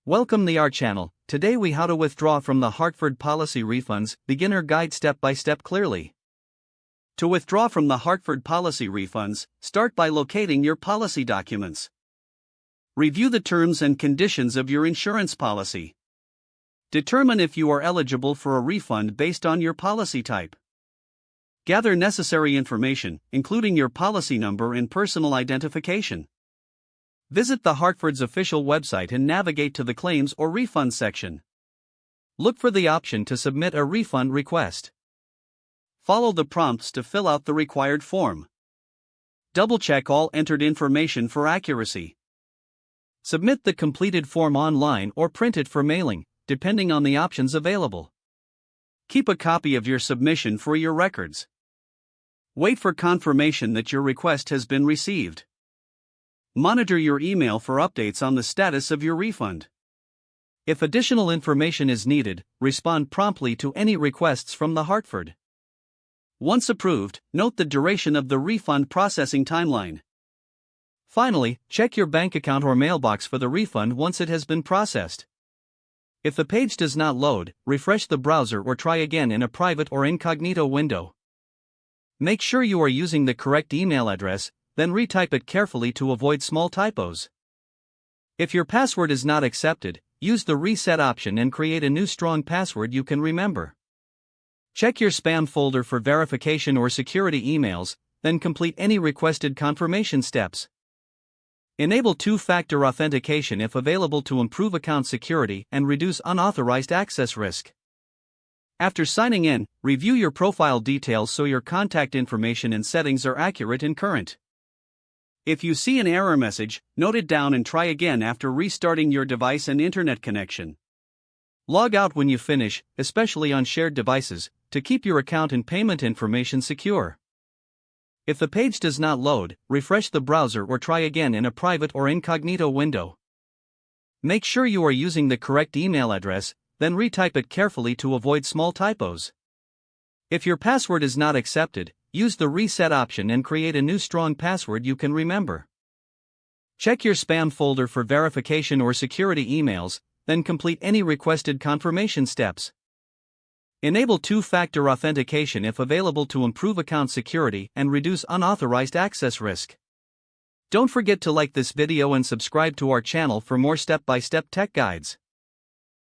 Welcome to our channel. Today we how to withdraw from the Hartford policy refunds, beginner guide step by step clearly. To withdraw from the Hartford policy refunds, start by locating your policy documents. Review the terms and conditions of your insurance policy. Determine if you are eligible for a refund based on your policy type. Gather necessary information, including your policy number and personal identification. Visit the Hartford's official website and navigate to the Claims or Refund section. Look for the option to submit a refund request. Follow the prompts to fill out the required form. Double-check all entered information for accuracy. Submit the completed form online or print it for mailing, depending on the options available. Keep a copy of your submission for your records. Wait for confirmation that your request has been received. Monitor your email for updates on the status of your refund. If additional information is needed, respond promptly to any requests from the Hartford. Once approved, note the duration of the refund processing timeline. Finally, check your bank account or mailbox for the refund once it has been processed. If the page does not load, refresh the browser or try again in a private or incognito window. Make sure you are using the correct email address, then retype it carefully to avoid small typos. If your password is not accepted, use the reset option and create a new strong password you can remember. Check your spam folder for verification or security emails, then complete any requested confirmation steps. Enable two-factor authentication if available to improve account security and reduce unauthorized access risk. After signing in, review your profile details so your contact information and settings are accurate and current. If you see an error message, note it down and try again after restarting your device and internet connection. Log out when you finish, especially on shared devices, to keep your account and payment information secure. If the page does not load, refresh the browser or try again in a private or incognito window. Make sure you are using the correct email address, then retype it carefully to avoid small typos. If your password is not accepted, use the reset option and create a new strong password you can remember. Check your spam folder for verification or security emails, then complete any requested confirmation steps. Enable two-factor authentication if available to improve account security and reduce unauthorized access risk. Don't forget to like this video and subscribe to our channel for more step-by-step tech guides.